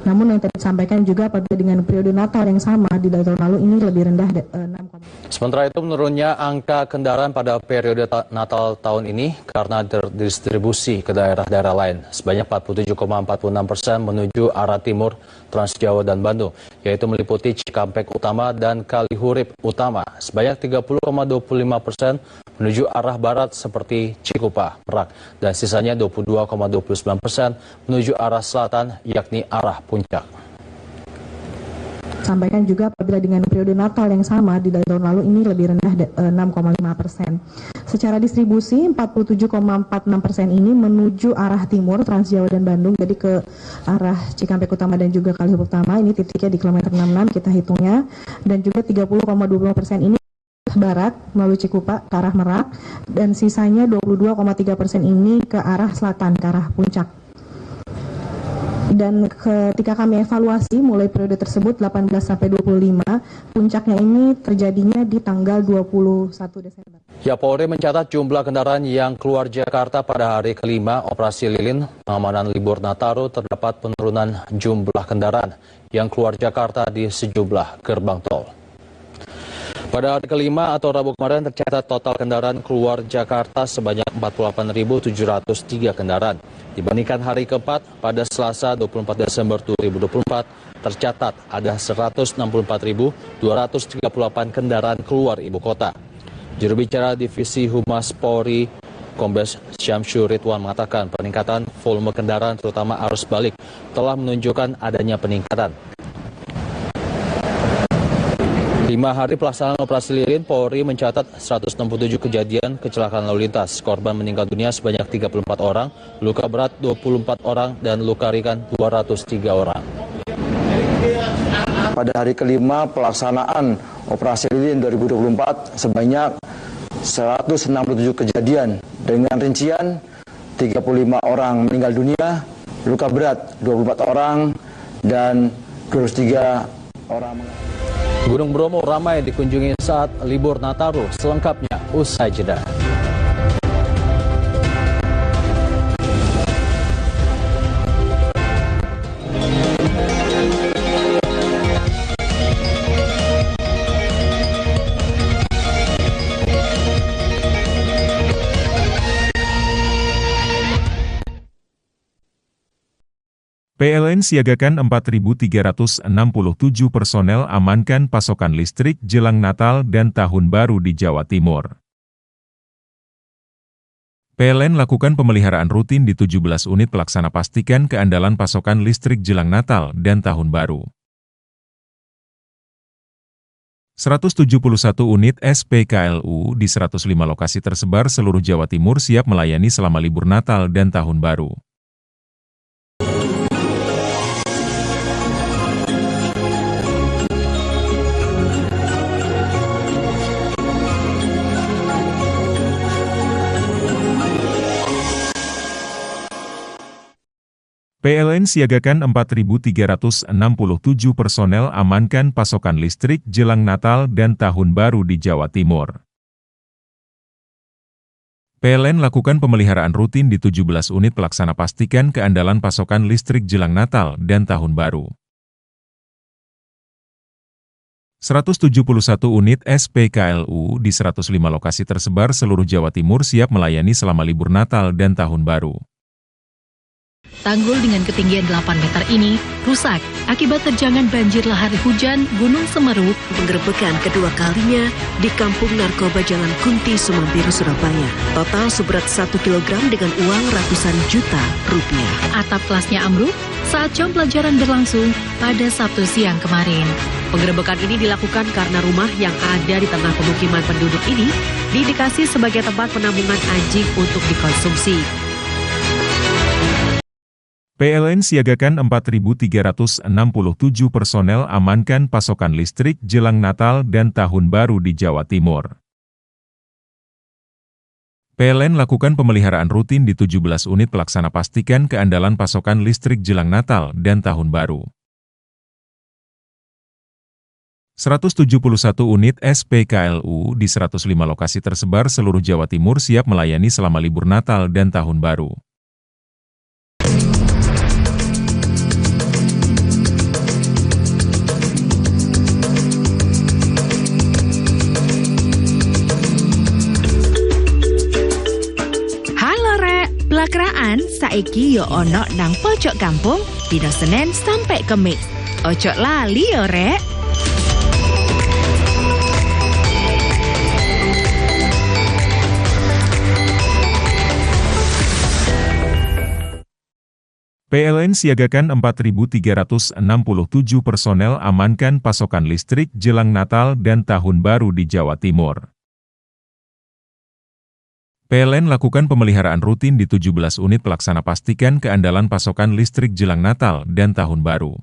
Namun yang tadi disampaikan juga pada dengan periode Natal yang sama di tahun lalu ini lebih rendah 6. Sementara itu, menurunnya angka kendaraan pada periode Natal tahun ini karena terdistribusi ke daerah-daerah lain. Sebanyak 47,46% menuju arah timur Trans Jawa dan Bandung, yaitu meliputi Cikampek Utama dan Kalihurip Utama. Sebanyak 30,25% menuju arah barat seperti Cikupa, Merak, dan sisanya 22,29% menuju arah selatan yakni arah Puncak. sampaikan juga apabila dengan periode Natal yang sama di tahun lalu ini lebih rendah 6,5%. Secara distribusi 47,46% ini menuju arah timur Trans Jawa dan Bandung, jadi ke arah Cikampek Utama dan juga Kaliurang Utama, ini titiknya di kilometer 66 kita hitungnya, dan juga 30,20% ini barat melalui Cikupa ke arah Merak, dan sisanya 22,3% ini ke arah selatan ke arah Puncak. Dan ketika kami evaluasi mulai periode tersebut 18 sampai 25, puncaknya ini terjadinya di tanggal 21 Desember. Ya, Polri mencatat jumlah kendaraan yang keluar Jakarta pada hari kelima operasi lilin pengamanan libur Nataru terdapat penurunan jumlah kendaraan yang keluar Jakarta di sejumlah gerbang tol. Pada hari kelima atau Rabu kemarin tercatat total kendaraan keluar Jakarta sebanyak 48.703 kendaraan. Dibandingkan hari keempat pada Selasa 24 Desember 2024 tercatat ada 164.238 kendaraan keluar ibu kota. Juru bicara Divisi Humas Polri Kombes Syamsur Ridwan mengatakan peningkatan volume kendaraan terutama arus balik telah menunjukkan adanya peningkatan. 5 hari pelaksanaan operasi lilin, Polri mencatat 167 kejadian kecelakaan lalu lintas. Korban meninggal dunia sebanyak 34 orang, luka berat 24 orang, dan luka ringan 203 orang. Pada hari kelima pelaksanaan operasi lilin 2024 sebanyak 167 kejadian dengan rincian 35 orang meninggal dunia, luka berat 24 orang, dan 203 orang. Gunung Bromo ramai dikunjungi saat libur Nataru, selengkapnya usai jeda. PLN siagakan 4.367 personel amankan pasokan listrik jelang Natal dan Tahun Baru di Jawa Timur. PLN lakukan pemeliharaan rutin di 17 unit pelaksana pastikan keandalan pasokan listrik jelang Natal dan Tahun Baru. 171 unit SPKLU di 105 lokasi tersebar seluruh Jawa Timur siap melayani selama libur Natal dan Tahun Baru. PLN siagakan 4.367 personel amankan pasokan listrik jelang Natal dan Tahun Baru di Jawa Timur. PLN lakukan pemeliharaan rutin di 17 unit pelaksana pastikan keandalan pasokan listrik jelang Natal dan Tahun Baru. 171 unit SPKLU di 105 lokasi tersebar seluruh Jawa Timur siap melayani selama libur Natal dan Tahun Baru. Tanggul dengan ketinggian 8 meter ini rusak akibat terjangan banjir lahar hujan Gunung Semeru. Penggerebekan kedua kalinya di Kampung Narkoba Jalan Kunti, Sumambiru, Surabaya. Total seberat 1 kilogram dengan uang ratusan juta rupiah. Atap kelasnya ambruk saat jam pelajaran berlangsung pada Sabtu siang kemarin. Penggerebekan ini dilakukan karena rumah yang ada di tengah pemukiman penduduk ini diindikasi sebagai tempat penampungan anjing untuk dikonsumsi. PLN siagakan 4.367 personel amankan pasokan listrik jelang Natal dan Tahun Baru di Jawa Timur. PLN lakukan pemeliharaan rutin di 17 unit pelaksana pastikan keandalan pasokan listrik jelang Natal dan Tahun Baru. 171 unit SPKLU di 105 lokasi tersebar seluruh Jawa Timur siap melayani selama libur Natal dan Tahun Baru. Pelakraan saiki yo ono nang pojok kampung dina Senin sampai Kemis. Ojo lali yo rek. PLN siagakan 4.367 personel amankan pasokan listrik jelang Natal dan Tahun Baru di Jawa Timur. PLN lakukan pemeliharaan rutin di 17 unit pelaksana pastikan keandalan pasokan listrik jelang Natal dan Tahun Baru.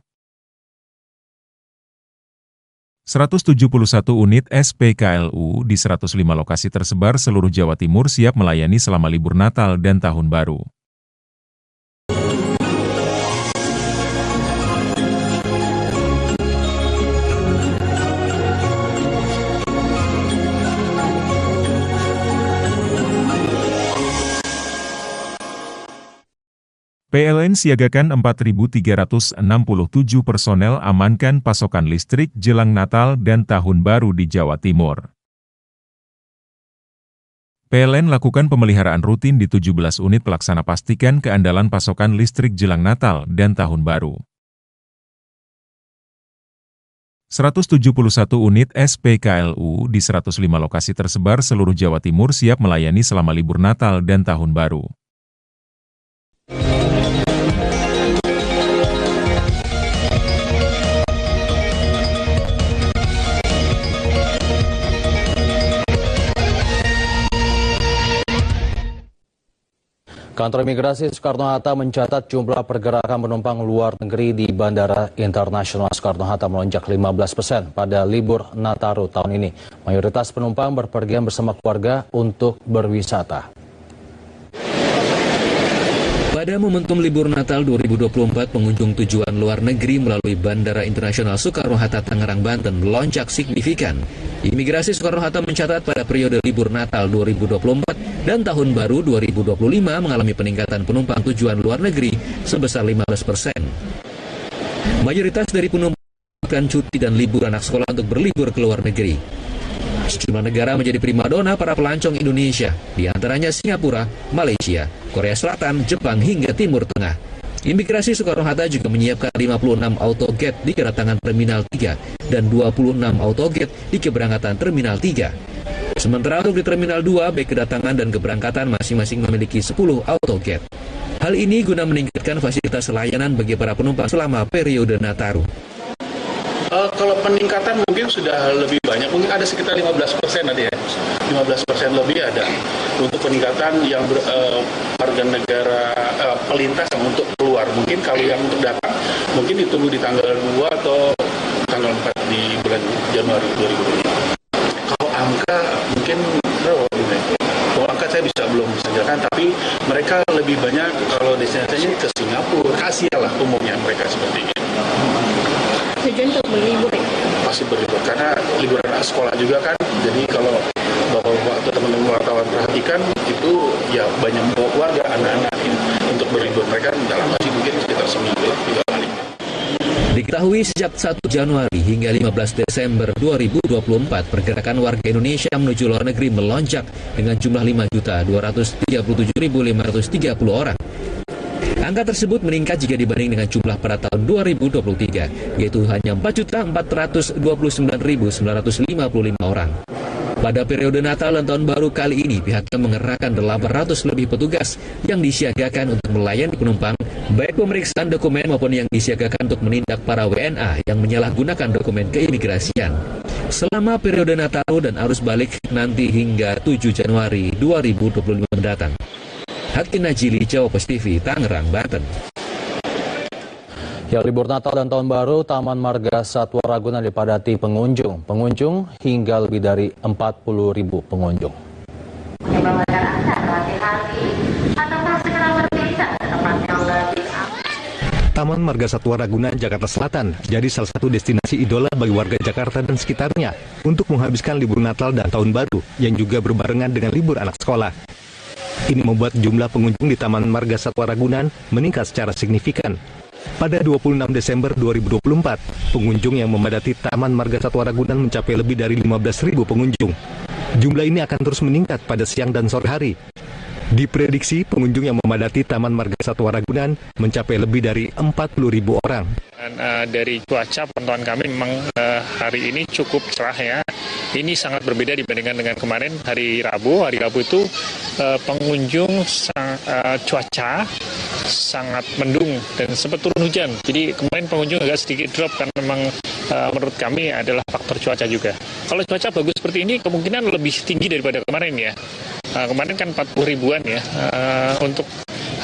171 unit SPKLU di 105 lokasi tersebar seluruh Jawa Timur siap melayani selama libur Natal dan Tahun Baru. PLN siagakan 4.367 personel amankan pasokan listrik jelang Natal dan Tahun Baru di Jawa Timur. PLN lakukan pemeliharaan rutin di 17 unit pelaksana pastikan keandalan pasokan listrik jelang Natal dan Tahun Baru. 171 unit SPKLU di 105 lokasi tersebar seluruh Jawa Timur siap melayani selama libur Natal dan Tahun Baru. Kantor Imigrasi Soekarno-Hatta mencatat jumlah pergerakan penumpang luar negeri di Bandara Internasional Soekarno-Hatta melonjak 15% pada libur Nataru tahun ini. Mayoritas penumpang berpergian bersama keluarga untuk berwisata. Pada momentum libur Natal 2024, pengunjung tujuan luar negeri melalui Bandara Internasional Soekarno-Hatta Tangerang, Banten melonjak signifikan. Imigrasi Soekarno-Hatta mencatat pada periode libur Natal 2024 dan Tahun Baru 2025 mengalami peningkatan penumpang tujuan luar negeri sebesar 15%. Mayoritas dari penumpang melakukan cuti dan libur anak sekolah untuk berlibur ke luar negeri. Sejumlah negara menjadi primadona para pelancong Indonesia, di antaranya Singapura, Malaysia, Korea Selatan, Jepang, hingga Timur Tengah. Imigrasi Soekarno-Hatta juga menyiapkan 56 autogate di kedatangan Terminal 3 dan 26 autogate di keberangkatan Terminal 3. Sementara untuk di Terminal 2, baik kedatangan dan keberangkatan masing-masing memiliki 10 autogate. Hal ini guna meningkatkan fasilitas layanan bagi para penumpang selama periode Nataru. Kalau peningkatan mungkin sudah lebih banyak, mungkin ada sekitar 15% ada ya, 15% lebih ada untuk peningkatan yang warga negara pelintas yang untuk keluar. Mungkin kalau yang untuk datang, mungkin ditunggu di tanggal 2 atau tanggal 4 di bulan Januari 2025. Kalau angka mungkin berapa? Kalau angka saya belum bisa jelaskan, tapi mereka lebih banyak kalau destinasinya ke Singapura, ke Asia lah umumnya mereka seperti ini. Tujuan untuk berlibur ya? Pasti berlibur, karena liburan anak sekolah juga kan, jadi kalau bapak-bapak atau teman-teman wartawan perhatikan, itu ya banyak bawa keluarga, anak-anak untuk berlibur. Mereka dalam masih mungkin sekitar seminggu 3 kali. Diketahui sejak 1 Januari hingga 15 Desember 2024, pergerakan warga Indonesia menuju luar negeri melonjak dengan jumlah 5.237.530 orang. Angka tersebut meningkat jika dibanding dengan jumlah pada tahun 2023, yaitu hanya 4.429.955 orang. Pada periode Natal dan Tahun Baru kali ini, pihaknya mengerahkan 800 lebih petugas yang disiagakan untuk melayani penumpang, baik pemeriksaan dokumen maupun yang disiagakan untuk menindak para WNA yang menyalahgunakan dokumen keimigrasian. Selama periode Natal dan arus balik nanti hingga 7 Januari 2025 mendatang. Hakim Najili, Jawa Post TV, Tangerang, Banten. Ya, libur Natal dan Tahun Baru, Taman Marga Satwa Ragunan dipadati pengunjung. Pengunjung hingga lebih dari 40.000 pengunjung. Taman Marga Satwa Ragunan, Jakarta Selatan, jadi salah satu destinasi idola bagi warga Jakarta dan sekitarnya untuk menghabiskan libur Natal dan Tahun Baru yang juga berbarengan dengan libur anak sekolah. Ini membuat jumlah pengunjung di Taman Marga Satwa Ragunan meningkat secara signifikan. Pada 26 Desember 2024, pengunjung yang memadati Taman Marga Satwa Ragunan mencapai lebih dari 15.000 pengunjung. Jumlah ini akan terus meningkat pada siang dan sore hari. Diprediksi pengunjung yang memadati Taman Marga Satwa Ragunan mencapai lebih dari 40.000 orang. Dan, dari cuaca pantauan kami memang hari ini cukup cerah ya. Ini sangat berbeda dibandingkan dengan kemarin hari Rabu. Hari Rabu itu pengunjung cuaca sangat mendung dan sempat turun hujan. Jadi kemarin pengunjung agak sedikit drop karena memang menurut kami adalah faktor cuaca juga. Kalau cuaca bagus seperti ini kemungkinan lebih tinggi daripada kemarin ya. Kemarin kan 40 ribuan ya. Untuk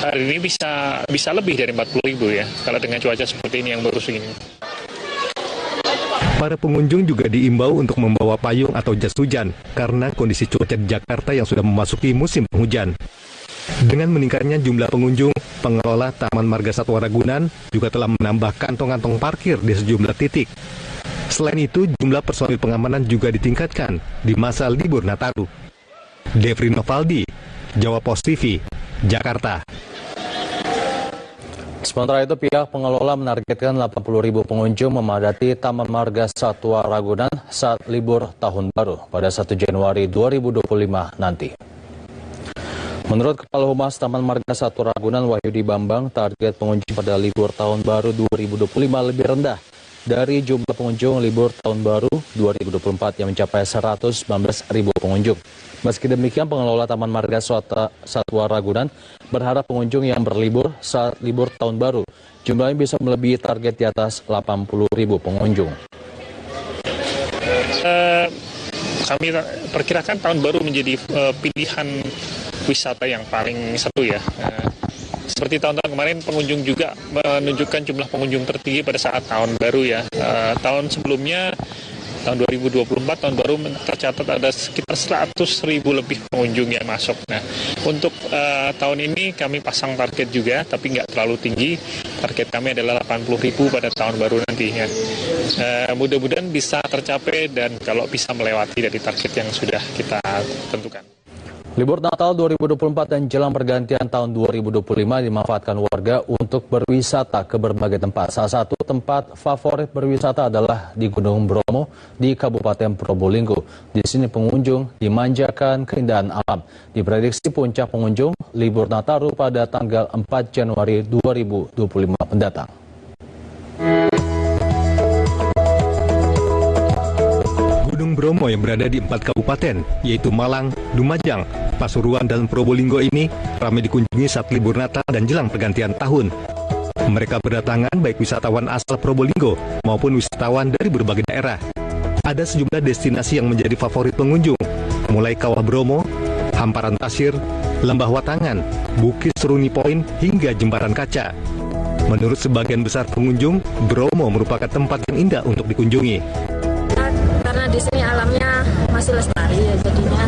hari ini bisa lebih dari 40 ribu ya. Kalau dengan cuaca seperti ini yang bagus ini. Para pengunjung juga diimbau untuk membawa payung atau jas hujan karena kondisi cuaca di Jakarta yang sudah memasuki musim penghujan. Dengan meningkatnya jumlah pengunjung, pengelola Taman Marga Satwa Ragunan juga telah menambah kantong-kantong parkir di sejumlah titik. Selain itu, jumlah personil pengamanan juga ditingkatkan di masa libur Nataru. Devri Novaldi, Jawa Post TV, Jakarta. Sementara itu, pihak pengelola menargetkan 80.000 pengunjung memadati Taman Marga Satwa Ragunan saat libur Tahun Baru pada 1 Januari 2025 nanti. Menurut Kepala Humas Taman Marga Satwa Ragunan Wahyudi Bambang, target pengunjung pada libur Tahun Baru 2025 lebih rendah dari jumlah pengunjung libur Tahun Baru 2024 yang mencapai 119.000 pengunjung. Meski demikian, pengelola Taman Marga Satwa Ragunan berharap pengunjung yang berlibur saat libur Tahun Baru jumlahnya bisa melebihi target di atas 80.000 pengunjung. Kami perkirakan Tahun Baru menjadi pilihan wisata yang paling seru ya. Seperti tahun-tahun kemarin, pengunjung juga menunjukkan jumlah pengunjung tertinggi pada saat Tahun Baru ya. Tahun sebelumnya, tahun 2024, Tahun Baru tercatat ada sekitar 100.000 lebih pengunjung yang masuk. Nah, untuk tahun ini kami pasang target juga, tapi nggak terlalu tinggi. Target kami adalah 80.000 pada Tahun Baru nantinya. Mudah-mudahan bisa tercapai dan kalau bisa melewati dari target yang sudah kita tentukan. Libur Natal 2024 dan jelang pergantian tahun 2025 dimanfaatkan warga untuk berwisata ke berbagai tempat. Salah satu tempat favorit berwisata adalah di Gunung Bromo di Kabupaten Probolinggo. Di sini pengunjung dimanjakan keindahan alam. Diprediksi puncak pengunjung libur Nataru pada tanggal 4 Januari 2025 mendatang. Gunung Bromo yang berada di 4 kabupaten, yaitu Malang, Lumajang, Pasuruan, dan Probolinggo ini ramai dikunjungi saat libur Natal dan jelang pergantian tahun. Mereka berdatangan baik wisatawan asal Probolinggo maupun wisatawan dari berbagai daerah. Ada sejumlah destinasi yang menjadi favorit pengunjung, mulai Kawah Bromo, Hamparan Pasir, Lembah Watangan, Bukit Seruni Point, hingga Jembatan Kaca. Menurut sebagian besar pengunjung, Bromo merupakan tempat yang indah untuk dikunjungi. Karena di sini alamnya masih lestari ya, jadinya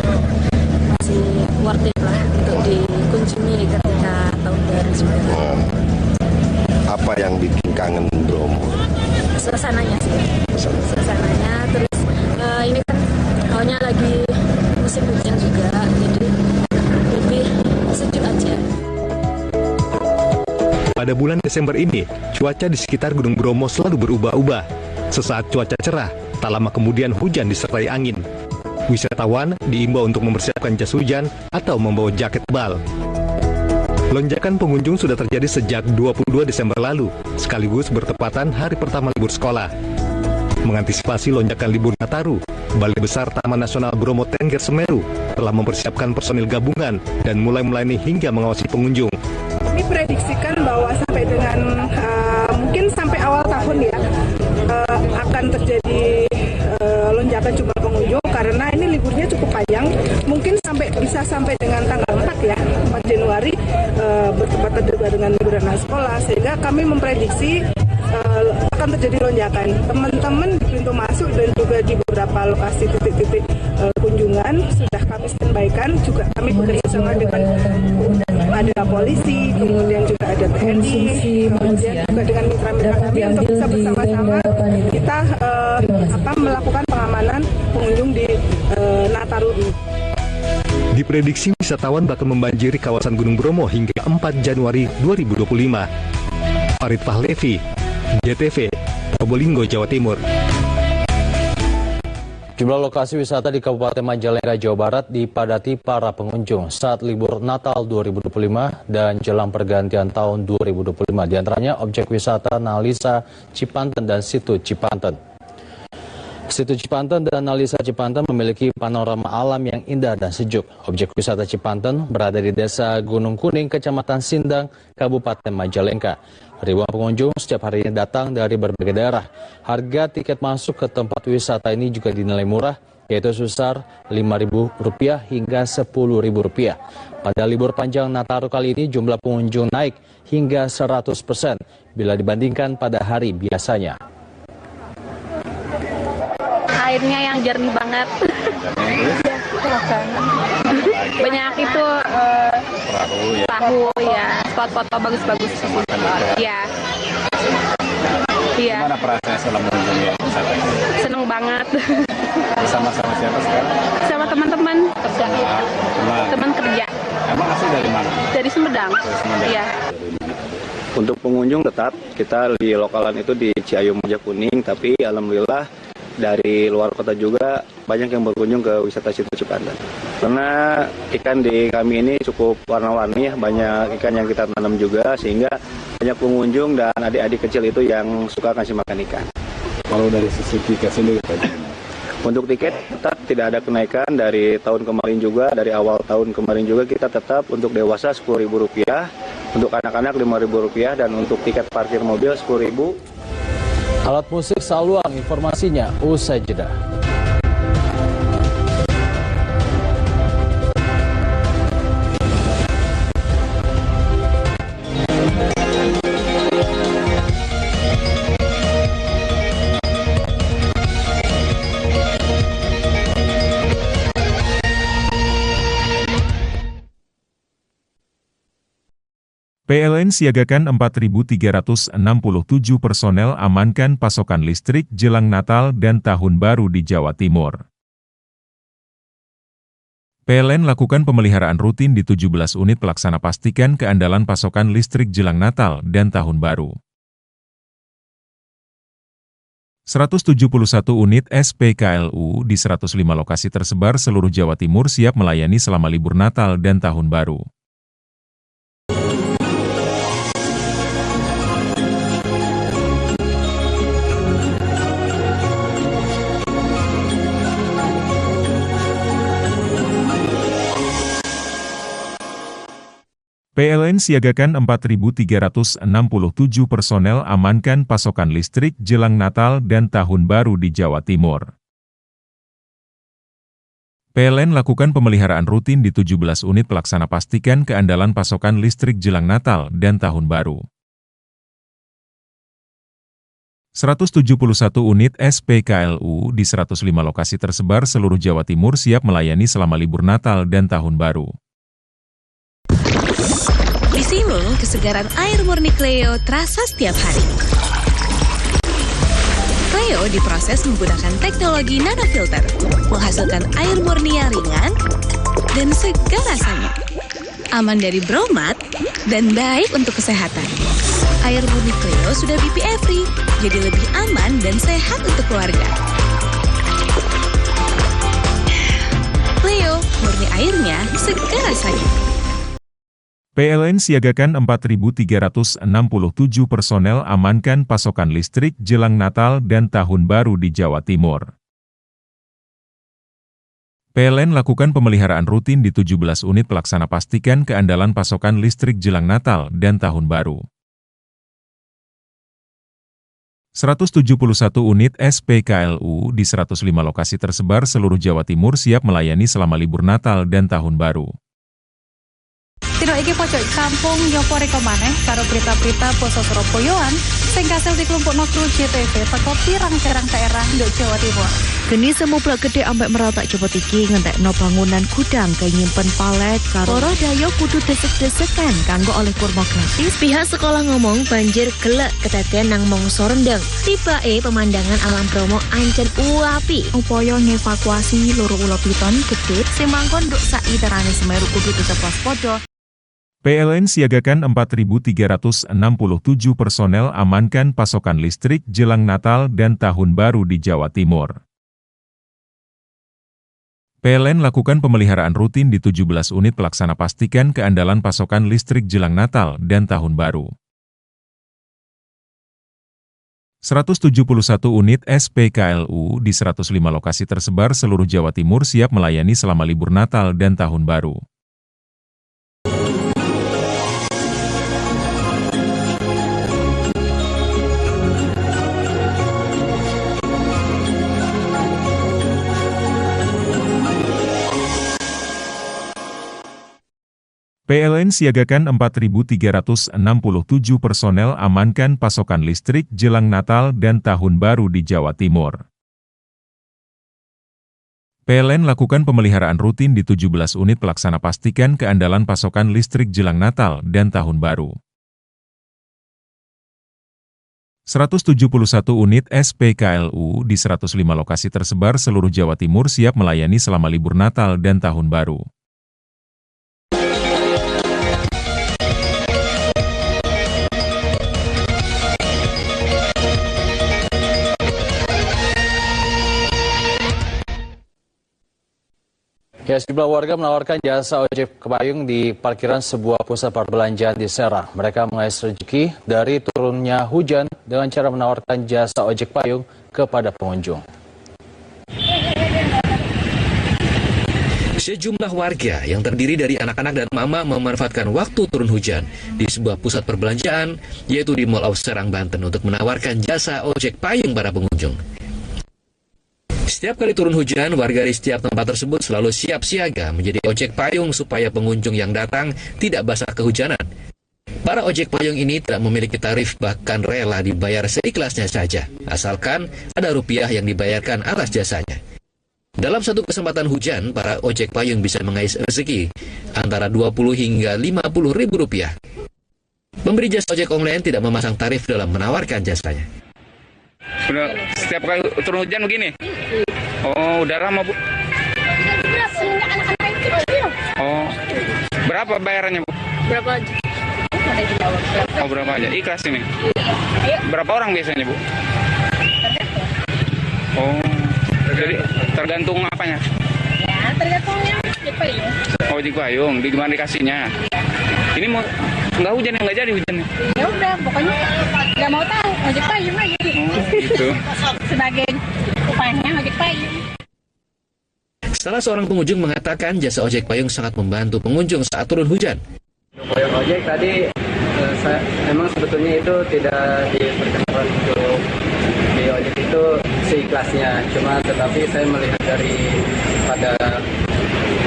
masih worth it lah untuk dikunjungi ketika tahun baru sebenarnya. Apa yang bikin kangen Bromo? Suasananya sih. Suasananya, terus ini kan awalnya lagi musim hujan juga, jadi lebih sejuk aja. Pada bulan Desember ini, cuaca di sekitar Gunung Bromo selalu berubah-ubah. Sesaat cuaca cerah, tak lama kemudian hujan disertai angin. Wisatawan diimbau untuk mempersiapkan jas hujan atau membawa jaket tebal. Lonjakan pengunjung sudah terjadi sejak 22 Desember lalu, sekaligus bertepatan hari pertama libur sekolah. Mengantisipasi lonjakan libur Nataru, Balai Besar Taman Nasional Bromo Tengger Semeru telah mempersiapkan personil gabungan dan mulai melayani hingga mengawasi pengunjung. Kami prediksikan bahwa sampai dengan mungkin sampai awal tahun ya, akan terjadi lonjakan jumlah pengunjung karena ini liburnya cukup panjang, mungkin bisa sampai dengan tanggal 4 ya, 4 Januari bertepatan juga dengan liburan sekolah, sehingga kami memprediksi akan terjadi lonjakan. Teman-teman di pintu masuk dan juga di beberapa lokasi titik-titik kunjungan sudah kami standby-kan, juga kami bekerja sama dengan ada polisi, kemudian juga ada TNI, kemudian juga dengan mitra-mitra kami untuk bisa bersama-sama kita melakukan pengamanan pengunjung di Nataru ini. Diprediksi wisatawan bakal membanjiri kawasan Gunung Bromo hingga 4 Januari 2025. Farid Fahlevi, JTV, Probolinggo, Jawa Timur. Jumlah lokasi wisata di Kabupaten Majalengka, Jawa Barat dipadati para pengunjung saat libur Natal 2025 dan jelang pergantian tahun 2025. Di antaranya objek wisata Nalisa Cipanten dan Situ Cipanten. Situ Cipanten dan Nalisa Cipanten memiliki panorama alam yang indah dan sejuk. Objek wisata Cipanten berada di Desa Gunung Kuning, Kecamatan Sindang, Kabupaten Majalengka. Ribuan pengunjung setiap harinya datang dari berbagai daerah. Harga tiket masuk ke tempat wisata ini juga dinilai murah, yaitu sebesar Rp5.000 hingga Rp10.000. Pada libur panjang Nataru kali ini jumlah pengunjung naik hingga 100% bila dibandingkan pada hari biasanya. Airnya yang jernih banget. Banyak itu perahu ya, spot foto bagus-bagus. Iya. Iya. Gimana perasaan selama mengunjungi wisata ini? Seneng banget. Bersama-sama siapa sekarang? Sama teman-teman kerja. Teman kerja. Emang asli dari mana? Dari Sumedang. Iya. Untuk pengunjung tetap kita di lokalan itu di Ciayu Meja Kuning, tapi alhamdulillah dari luar kota juga banyak yang berkunjung ke wisata Situ Cipanten. Karena ikan di kami ini cukup warna-warni ya, banyak ikan yang kita tanam juga sehingga banyak pengunjung dan adik-adik kecil itu yang suka kasih makan ikan. Kalau dari sisi tiket sendiri bagaimana? Untuk tiket tetap tidak ada kenaikan dari tahun kemarin juga, dari awal tahun kemarin juga kita tetap untuk dewasa Rp10.000, untuk anak-anak Rp5.000 dan untuk tiket parkir mobil Rp10.000. Alat musik Saluang, informasinya usai jeda. PLN siagakan 4.367 personel amankan pasokan listrik jelang Natal dan Tahun Baru di Jawa Timur. PLN lakukan pemeliharaan rutin di 17 unit pelaksana pastikan keandalan pasokan listrik jelang Natal dan Tahun Baru. 171 unit SPKLU di 105 lokasi tersebar seluruh Jawa Timur siap melayani selama libur Natal dan Tahun Baru. PLN siagakan 4.367 personel amankan pasokan listrik jelang Natal dan Tahun Baru di Jawa Timur. PLN lakukan pemeliharaan rutin di 17 unit pelaksana pastikan keandalan pasokan listrik jelang Natal dan Tahun Baru. 171 unit SPKLU di 105 lokasi tersebar seluruh Jawa Timur siap melayani selama libur Natal dan Tahun Baru. Di Simo, kesegaran air murni Cleo terasa setiap hari. Cleo diproses menggunakan teknologi nanofilter, menghasilkan air murni yang ringan dan segar rasanya. Aman dari bromat dan baik untuk kesehatan. Air murni Cleo sudah BPA free, jadi lebih aman dan sehat untuk keluarga. Cleo, murni airnya, segar rasanya. PLN siagakan 4.367 personel amankan pasokan listrik jelang Natal dan Tahun Baru di Jawa Timur. PLN lakukan pemeliharaan rutin di 17 unit pelaksana pastikan keandalan pasokan listrik jelang Natal dan Tahun Baru. 171 unit SPKLU di 105 lokasi tersebar seluruh Jawa Timur siap melayani selama libur Natal dan Tahun Baru. Tino iki pojok kampung nyopo reko maneh karo berita-berita poso Surabayaan sing kasil dikelompokno kru JTV teko pirang-pirang daerah ndok Jawa Timur. Geni semu blok gede ambek meratak cepet iki ngentekno bangunan gudang kaya nyimpen palet karo para dayo kudu desek-desekan kanggo oleh kurma gratis. Pihak sekolah ngomong banjir gelek ketetean nang mongso rendeng. Tibake pemandangan alam Bromo ancen uapi. Upaya ngevakuasi loro ulo piton gede sing mangkon nduk sak iterane Semeru kudu tetep waspada. PLN siagakan 4.367 personel amankan pasokan listrik jelang Natal dan Tahun Baru di Jawa Timur. PLN lakukan pemeliharaan rutin di 17 unit pelaksana pastikan keandalan pasokan listrik jelang Natal dan Tahun Baru. 171 unit SPKLU di 105 lokasi tersebar seluruh Jawa Timur siap melayani selama libur Natal dan Tahun Baru. PLN siagakan 4.367 personel amankan pasokan listrik jelang Natal dan Tahun Baru di Jawa Timur. PLN lakukan pemeliharaan rutin di 17 unit pelaksana pastikan keandalan pasokan listrik jelang Natal dan Tahun Baru. 171 unit SPKLU di 105 lokasi tersebar seluruh Jawa Timur siap melayani selama libur Natal dan Tahun Baru. Ya, sejumlah warga menawarkan jasa ojek payung di parkiran sebuah pusat perbelanjaan di Serang. Mereka mengais rezeki dari turunnya hujan dengan cara menawarkan jasa ojek payung kepada pengunjung. Sejumlah warga yang terdiri dari anak-anak dan mama memanfaatkan waktu turun hujan di sebuah pusat perbelanjaan, yaitu di Mall of Serang, Banten, untuk menawarkan jasa ojek payung para pengunjung. Setiap kali turun hujan, warga di setiap tempat tersebut selalu siap siaga menjadi ojek payung supaya pengunjung yang datang tidak basah kehujanan. Para ojek payung ini tidak memiliki tarif, bahkan rela dibayar seikhlasnya saja, asalkan ada rupiah yang dibayarkan atas jasanya. Dalam satu kesempatan hujan, para ojek payung bisa mengais rezeki antara 20 hingga 50 ribu rupiah. Pemberi jasa ojek online tidak memasang tarif dalam menawarkan jasanya. Udah setiap kali turun hujan begini? Oh, udah lama, Bu? Oh, berapa bayarannya, Bu? Berapa aja? Oh, berapa aja? Ikhlas ini? Berapa orang biasanya, Bu? Oh, jadi tergantung apanya? Ya, tergantungnya ojek payung. Oh, ojek payung, di mana dikasihnya? Ini mau nggak hujan, nggak jadi hujannya? Ya udah, pokoknya nggak mau tahu ojek payung aja. Gitu. Sebagai upahnya ojek payung. Salah seorang pengunjung mengatakan jasa ojek payung sangat membantu pengunjung saat turun hujan. Payung ojek tadi memang sebetulnya itu tidak diperkenalkan untuk di ojek itu seikhlasnya, cuma tetapi saya melihat pada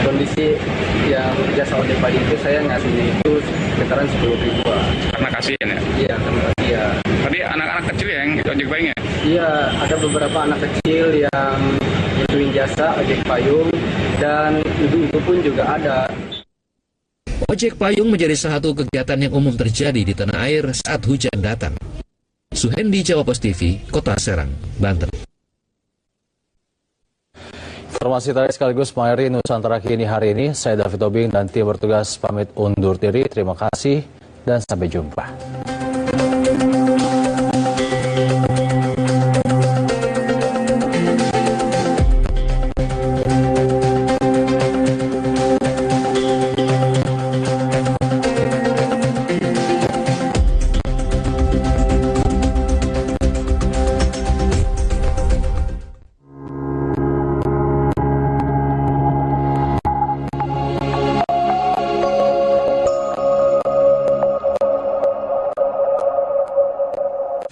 kondisi yang jasa ojek payung itu saya ngasihnya itu sekitaran 10 ribuan. Karena kasihan ya? Iya, karena kasihan. Tadi anak-anak kecil yang ojek payungnya? Iya, ada beberapa anak kecil yang nyituin jasa ojek payung dan ibu-ibu pun juga ada. Ojek payung menjadi salah satu kegiatan yang umum terjadi di tanah air saat hujan datang. Suhendi, Jawa Post TV, Kota Serang, Banten. Informasi tadi sekaligus mengakhiri Nusantara Kini hari ini. Saya David Tobing dan tim bertugas pamit undur diri. Terima kasih dan sampai jumpa.